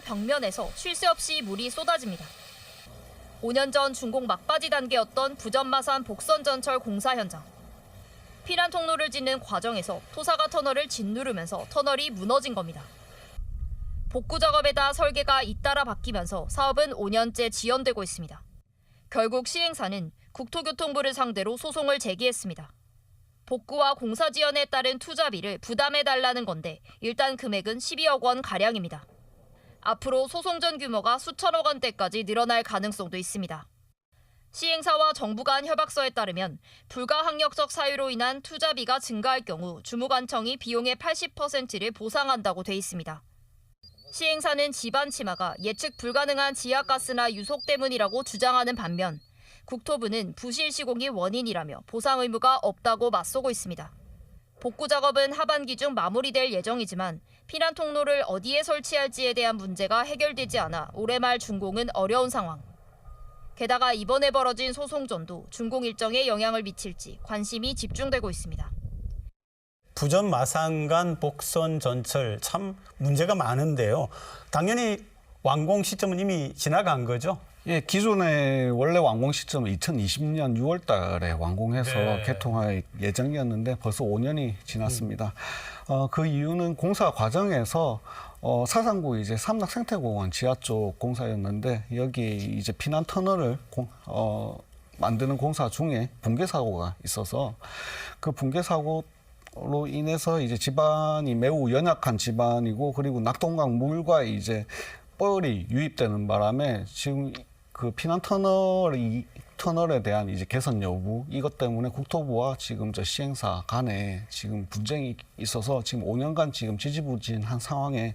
벽면에서 쉴 새 없이 물이 쏟아집니다. 5년 전 준공 막바지 단계였던 부전마산 복선전철 공사 현장. 피난 통로를 짓는 과정에서 토사가 터널을 짓누르면서 터널이 무너진 겁니다. 복구 작업에다 설계가 잇따라 바뀌면서 사업은 5년째 지연되고 있습니다. 결국 시행사는 국토교통부를 상대로 소송을 제기했습니다. 복구와 공사 지연에 따른 투자비를 부담해달라는 건데 일단 금액은 12억 원 가량입니다. 앞으로 소송전 규모가 수천억 원대까지 늘어날 가능성도 있습니다. 시행사와 정부 간 협약서에 따르면 불가항력적 사유로 인한 투자비가 증가할 경우 주무관청이 비용의 80%를 보상한다고 돼 있습니다. 시행사는 지반 침하가 예측 불가능한 지하가스나 유속 때문이라고 주장하는 반면 국토부는 부실 시공이 원인이라며 보상 의무가 없다고 맞서고 있습니다. 복구 작업은 하반기 중 마무리될 예정이지만 피난 통로를 어디에 설치할지에 대한 문제가 해결되지 않아 올해 말 준공은 어려운 상황. 게다가 이번에 벌어진 소송전도 준공 일정에 영향을 미칠지 관심이 집중되고 있습니다. 부전 마산간 복선 전철 참 문제가 많은데요. 당연히 완공 시점은 이미 지나간 거죠? 예, 기존의 원래 완공 시점은 2020년 6월 달에 완공해서 개통할 예정이었는데 벌써 5년이 지났습니다. 그 이유는 공사 과정에서 사상구 이제 삼락 생태공원 지하 쪽 공사였는데 여기 이제 피난 터널을 만드는 공사 중에 붕괴 사고가 있어서 그 붕괴 사고로 인해서 이제 집안이 매우 연약한 집안이고 그리고 낙동강 물과 이제 뻘이 유입되는 바람에 지금 그 피난 터널에 대한 이제 개선 여부 이것 때문에 국토부와 지금 저 시행사 간에 지금 분쟁이 있어서 지금 5년간 지금 지지부진한 상황에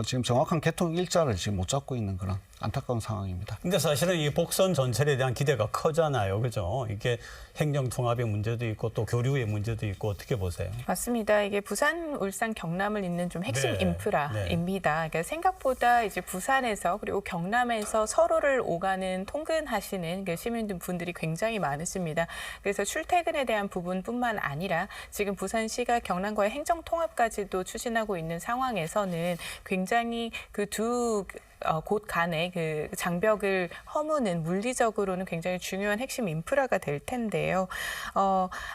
지금 정확한 개통 일자를 지금 못 잡고 있는 그런 안타까운 상황입니다. 근데 사실은 이 복선 전철에 대한 기대가 크잖아요. 그죠? 이게 행정 통합의 문제도 있고 또 교류의 문제도 있고 어떻게 보세요? 맞습니다. 이게 부산, 울산, 경남을 잇는 좀 핵심 인프라입니다. 그러니까 생각보다 이제 부산에서 그리고 경남에서 서로를 오가는 통근하시는 그 시민분들이 굉장히 많으십니다. 그래서 출퇴근에 대한 부분뿐만 아니라 지금 부산시가 경남과의 행정 통합까지도 추진하고 있는 상황에서는 굉장히 그 두 곳 간의 그 장벽을 허무는 물리적으로는 굉장히 중요한 핵심 인프라가 될 텐데요.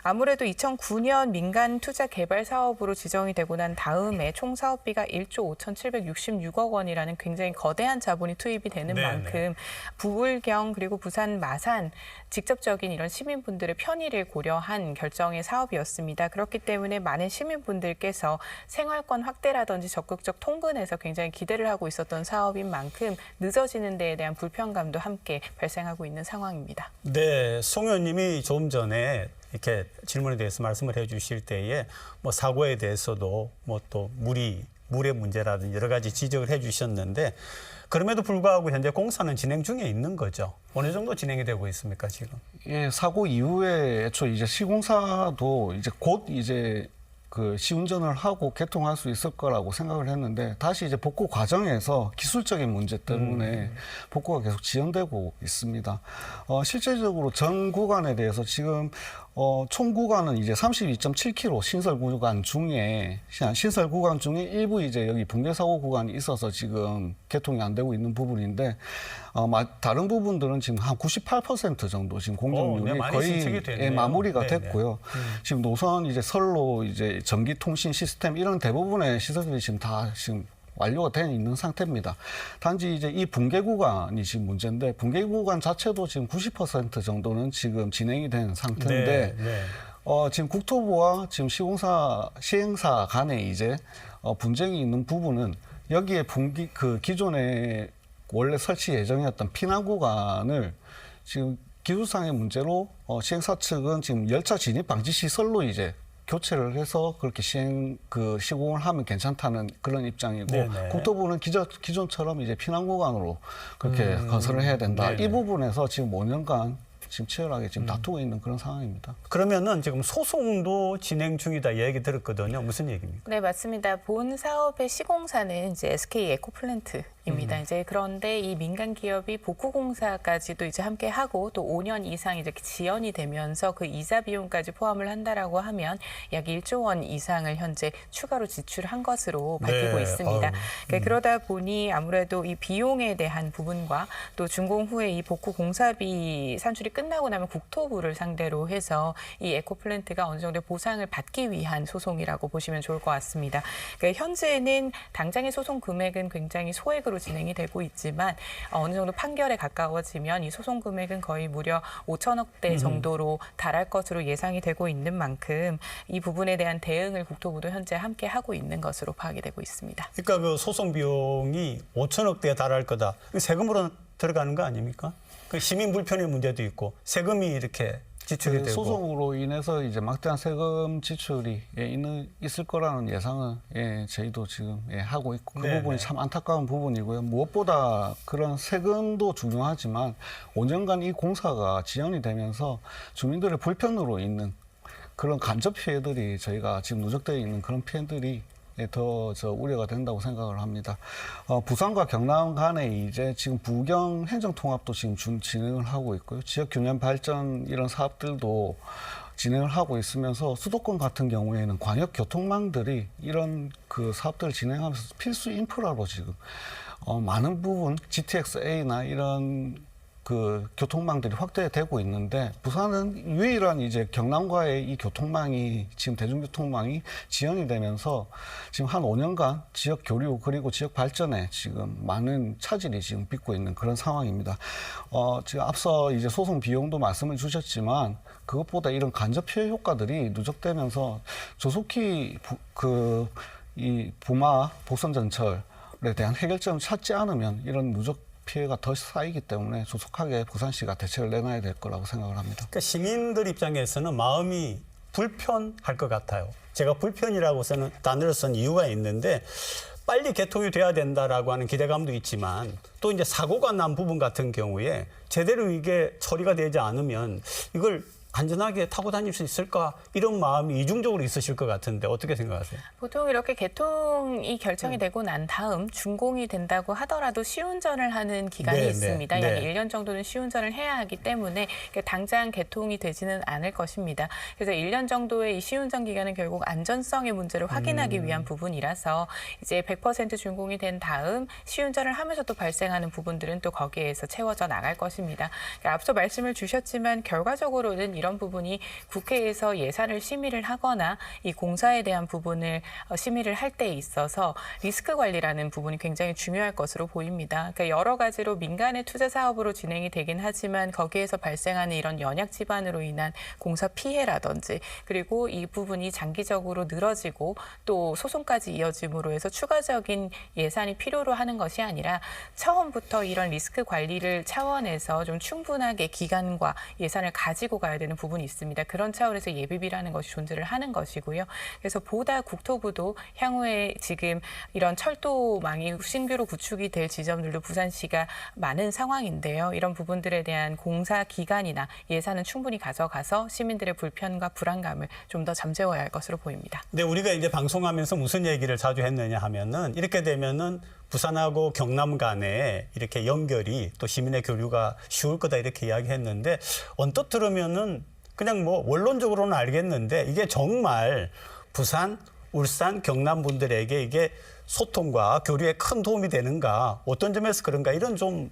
아무래도 2009년 민간 투자 개발 사업으로 지정이 되고 난 다음에 총 사업비가 1조 5,766억 원이라는 굉장히 거대한 자본이 투입이 되는 만큼 부울경 그리고 부산 마산 직접적인 이런 시민분들의 편의를 고려한 결정의 사업이었습니다. 그렇기 때문에 많은 시민분들께서 생활권 확대라든지 적극적 통근에서 굉장히 기대를 하고 있었던 사업인 만큼 늦어지는 데에 대한 불편감도 함께 발생하고 있는 상황입니다. 네, 송 의원님이 조금 전에 이렇게 질문에 대해서 말씀을 해주실 때에 뭐 사고에 대해서도 뭐 또 물의 문제라든지 여러 가지 지적을 해주셨는데 그럼에도 불구하고 현재 공사는 진행 중에 있는 거죠. 어느 정도 진행이 되고 있습니까, 지금? 예, 사고 이후에 애초 이제 시공사도 이제 곧 이제 그 시운전을 하고 개통할 수 있을 거라고 생각을 했는데 다시 이제 복구 과정에서 기술적인 문제 때문에 복구가 계속 지연되고 있습니다. 실제적으로 전 구간에 대해서 지금 총 구간은 이제 32.7km 신설 구간 중에 일부 이제 여기 붕괴 사고 구간이 있어서 지금 개통이 안 되고 있는 부분인데 다른 부분들은 지금 한 98% 정도 지금 공정률이 거의 마무리가 됐고요. 지금 노선 이제 선로 이제 전기 통신 시스템 이런 대부분의 시설들이 지금 다 지금 완료가 되어 있는 상태입니다. 단지 이제 이 붕괴 구간이 지금 문제인데 붕괴 구간 자체도 지금 90% 정도는 지금 진행이 된 상태인데 지금 국토부와 지금 시행사 간에 이제 분쟁이 있는 부분은 여기에 그 기존에 원래 설치 예정이었던 피난 구간을 지금 기술상의 문제로 시행사 측은 지금 열차 진입 방지 시설로 이제 교체를 해서 그렇게 시공을 하면 괜찮다는 그런 입장이고 국토부는 기존처럼 이제 피난 구간으로 그렇게 건설을 해야 된다. 이 부분에서 지금 5년간 지금 치열하게 지금 다투고 있는 그런 상황입니다. 그러면은 지금 소송도 진행 중이다 얘기 들었거든요. 무슨 얘기입니까? 네, 맞습니다. 본 사업의 시공사는 이제 SK 에코플랜트 이제 그런데 이 민간 기업이 복구 공사까지도 이제 함께 하고 또 5년 이상 이제 지연이 되면서 그 이자 비용까지 포함을 한다라고 하면 약 1조 원 이상을 현재 추가로 지출한 것으로 밝히고 네. 있습니다. 그러니까 그러다 보니 아무래도 이 비용에 대한 부분과 또 준공 후에 이 복구 공사비 산출이 끝나고 나면 국토부를 상대로 해서 이 에코플랜트가 어느 정도 보상을 받기 위한 소송이라고 보시면 좋을 것 같습니다. 그러니까 현재는 당장의 소송 금액은 굉장히 소액으로 진행이 되고 있지만 어느 정도 판결에 가까워지면 이 소송 금액은 거의 무려 5천억대 정도로 달할 것으로 예상이 되고 있는 만큼 이 부분에 대한 대응을 국토부도 현재 함께 하고 있는 것으로 파악이 되고 있습니다. 그러니까 그 소송 비용이 5천억대에 달할 거다. 세금으로 들어가는 거 아닙니까? 그 시민 불편의 문제도 있고 세금이 이렇게 지출이 되고 소송으로 인해서 이제 막대한 세금 지출이 있을 거라는 예상은 저희도 지금 하고 있고 그 네네. 부분이 참 안타까운 부분이고요. 무엇보다 그런 세금도 중요하지만 5년간 이 공사가 지연이 되면서 주민들의 불편으로 있는 그런 간접 피해들이 저희가 지금 누적되어 있는 그런 피해들이 더 우려가 된다고 생각을 합니다. 부산과 경남 간에 이제 지금 부경 행정통합도 지금 진행을 하고 있고요. 지역 균형 발전 이런 사업들도 진행을 하고 있으면서 수도권 같은 경우에는 광역 교통망들이 이런 그 사업들을 진행하면서 필수 인프라로 지금 많은 부분 GTX-A나 이런 그 교통망들이 확대되고 있는데 부산은 유일한 이제 경남과의 이 교통망이 지금 대중교통망이 지연이 되면서 지금 한 5년간 지역 교류 그리고 지역 발전에 지금 많은 차질이 지금 빚고 있는 그런 상황입니다. 지금 앞서 이제 소송 비용도 말씀을 주셨지만 그것보다 이런 간접 피해 효과들이 누적되면서 조속히 이 부마 복선 전철에 대한 해결점을 찾지 않으면 이런 누적 피해가 더 쌓이기 때문에 조속하게 부산시가 대책을 내놔야 될 거라고 생각을 합니다. 그러니까 시민들 입장에서는 마음이 불편할 것 같아요. 제가 불편이라고 쓰는 단어를 쓴 이유가 있는데 빨리 개통이 돼야 된다라고 하는 기대감도 있지만 또 이제 사고가 난 부분 같은 경우에 제대로 이게 처리가 되지 않으면 이걸 안전하게 타고 다닐 수 있을까 이런 마음이 이중적으로 있으실 것 같은데 어떻게 생각하세요? 보통 이렇게 개통이 결정이 되고 난 다음 준공이 된다고 하더라도 시운전을 하는 기간이 네, 있습니다. 네, 약 네. 1년 정도는 시운전을 해야 하기 때문에 당장 개통이 되지는 않을 것입니다. 그래서 1년 정도의 이 시운전 기간은 결국 안전성의 문제를 확인하기 위한 부분이라서 이제 100% 준공이 된 다음 시운전을 하면서 또 발생하는 부분들은 또 거기에서 채워져 나갈 것입니다. 그러니까 앞서 말씀을 주셨지만 결과적으로는 이런 부분이 국회에서 예산을 심의를 하거나 이 공사에 대한 부분을 심의를 할 때 있어서 리스크 관리라는 부분이 굉장히 중요할 것으로 보입니다. 그러니까 여러 가지로 민간의 투자 사업으로 진행이 되긴 하지만 거기에서 발생하는 이런 연약 지반으로 인한 공사 피해라든지 그리고 이 부분이 장기적으로 늘어지고 또 소송까지 이어짐으로 해서 추가적인 예산이 필요로 하는 것이 아니라 처음부터 이런 리스크 관리를 차원에서 좀 충분하게 기간과 예산을 가지고 가야 되는 부분이 있습니다. 그런 차원에서 예비비라는 것이 존재를 하는 것이고요. 그래서 보다 국토부도 향후에 지금 이런 철도망이 신규로 구축이 될 지점들도 부산시가 많은 상황인데요. 이런 부분들에 대한 공사 기간이나 예산은 충분히 가져가서 시민들의 불편과 불안감을 좀 더 잠재워야 할 것으로 보입니다. 근데 우리가 이제 방송하면서 무슨 얘기를 자주 했느냐 하면은 이렇게 되면은 부산하고 경남 간에 이렇게 연결이 또 시민의 교류가 쉬울 거다 이렇게 이야기했는데 언뜻 들으면은 그냥 뭐 원론적으로는 알겠는데 이게 정말 부산, 울산, 경남 분들에게 이게 소통과 교류에 큰 도움이 되는가 어떤 점에서 그런가 이런 좀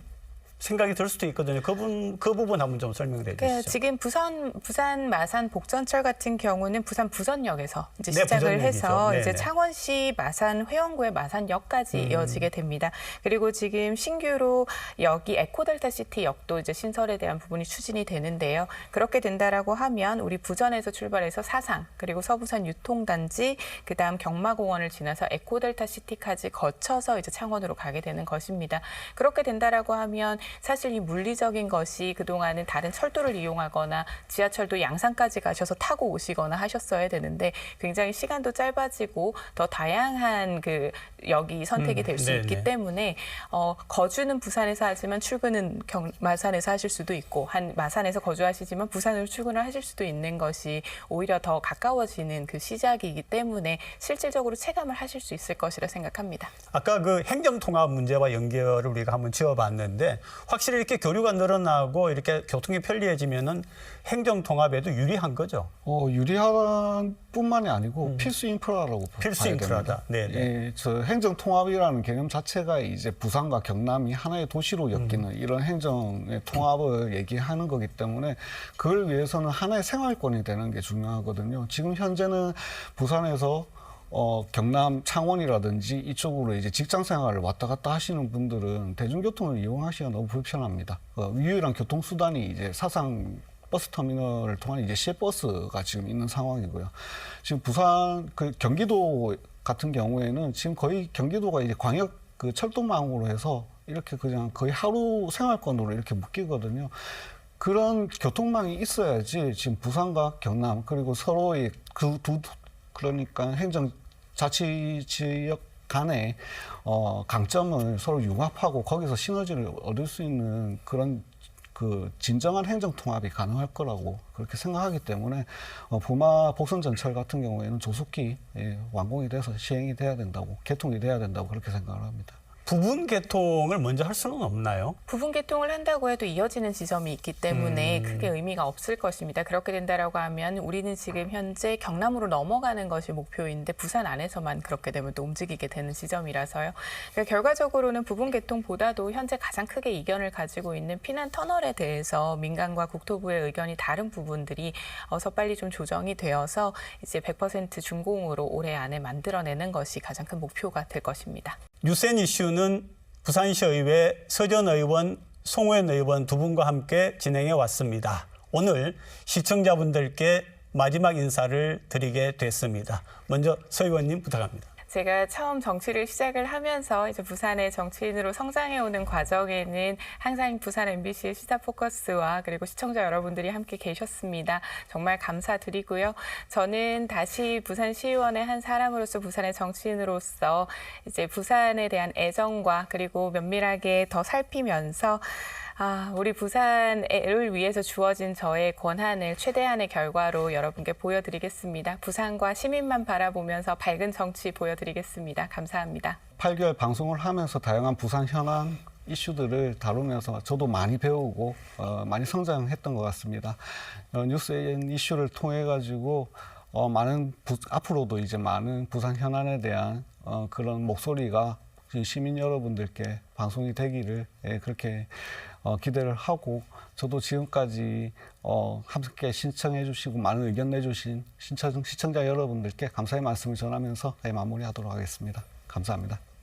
생각이 들 수도 있거든요. 그 부분 한번 좀 설명해 주시죠. 지금 부산 마산 복전철 같은 경우는 부산 부전역에서 이제 네, 시작을 부전역이죠. 해서 네네. 이제 창원시 마산 회원구의 마산역까지 이어지게 됩니다. 그리고 지금 신규로 여기 에코델타 시티 역도 이제 신설에 대한 부분이 추진이 되는데요. 그렇게 된다라고 하면 우리 부전에서 출발해서 사상 그리고 서부산 유통단지 그다음 경마공원을 지나서 에코델타 시티까지 거쳐서 이제 창원으로 가게 되는 것입니다. 그렇게 된다라고 하면 사실 이 물리적인 것이 그동안은 다른 철도를 이용하거나 지하철도 양산까지 가셔서 타고 오시거나 하셨어야 되는데 굉장히 시간도 짧아지고 더 다양한 그 역이 선택이 될 수 있기 때문에 거주는 부산에서 하지만 출근은 마산에서 하실 수도 있고 마산에서 거주하시지만 부산으로 출근을 하실 수도 있는 것이 오히려 더 가까워지는 그 시작이기 때문에 실질적으로 체감을 하실 수 있을 것이라 생각합니다. 아까 그 행정통합 문제와 연결을 우리가 한번 지어봤는데 확실히 이렇게 교류가 늘어나고 이렇게 교통이 편리해지면은 행정통합에도 유리한 거죠. 유리한 뿐만이 아니고 필수 인프라라고 필수 봐야 인프라다. 됩니다. 네네. 예, 저 행정통합이라는 개념 자체가 이제 부산과 경남이 하나의 도시로 엮이는 이런 행정의 통합을 얘기하는 거기 때문에 그걸 위해서는 하나의 생활권이 되는 게 중요하거든요. 지금 현재는 부산에서 경남 창원이라든지 이쪽으로 이제 직장 생활을 왔다 갔다 하시는 분들은 대중교통을 이용하시기가 너무 불편합니다. 유일한 교통수단이 이제 사상 버스 터미널을 통한 이제 시외버스가 지금 있는 상황이고요. 지금 부산, 경기도 같은 경우에는 지금 거의 경기도가 이제 광역 그 철도망으로 해서 이렇게 그냥 거의 하루 생활권으로 이렇게 묶이거든요. 그런 교통망이 있어야지 지금 부산과 경남 그리고 서로의 그러니까 행정자치지역 간의 강점을 서로 융합하고 거기서 시너지를 얻을 수 있는 그런 그 진정한 행정통합이 가능할 거라고 그렇게 생각하기 때문에 부마 복선전철 같은 경우에는 조속히 완공이 돼서 시행이 돼야 된다고 개통이 돼야 된다고 그렇게 생각을 합니다. 부분 개통을 먼저 할 수는 없나요? 부분 개통을 한다고 해도 이어지는 지점이 있기 때문에 크게 의미가 없을 것입니다. 그렇게 된다라고 하면 우리는 지금 현재 경남으로 넘어가는 것이 목표인데 부산 안에서만 그렇게 되면 또 움직이게 되는 지점이라서요. 그러니까 결과적으로는 부분 개통보다도 현재 가장 크게 이견을 가지고 있는 피난 터널에 대해서 민간과 국토부의 의견이 다른 부분들이 어서 빨리 좀 조정이 되어서 이제 100% 준공으로 올해 안에 만들어내는 것이 가장 큰 목표가 될 것입니다. 유센 이슈는 부산시의회 서전 의원, 송호연 의원 두 분과 함께 진행해 왔습니다. 오늘 시청자분들께 마지막 인사를 드리게 됐습니다. 먼저 서 의원님 부탁합니다. 제가 처음 정치를 시작을 하면서 이제 부산의 정치인으로 성장해오는 과정에는 항상 부산 MBC의 시사 포커스와 그리고 시청자 여러분들이 함께 계셨습니다. 정말 감사드리고요. 저는 다시 부산시의원의 한 사람으로서 부산의 정치인으로서 이제 부산에 대한 애정과 그리고 면밀하게 더 살피면서 우리 부산을 위해서 주어진 저의 권한을 최대한의 결과로 여러분께 보여드리겠습니다. 부산과 시민만 바라보면서 밝은 정치 보여드리겠습니다. 감사합니다. 8개월 방송을 하면서 다양한 부산 현안 이슈들을 다루면서 저도 많이 배우고 많이 성장했던 것 같습니다. 뉴스N 이슈를 통해 가지고 앞으로도 이제 많은 부산 현안에 대한 그런 목소리가 시민 여러분들께 방송이 되기를 그렇게 기대를 하고 저도 지금까지 함께 신청해 주시고 많은 의견 내주신 시청자 여러분들께 감사의 말씀을 전하면서 마무리하도록 하겠습니다. 감사합니다.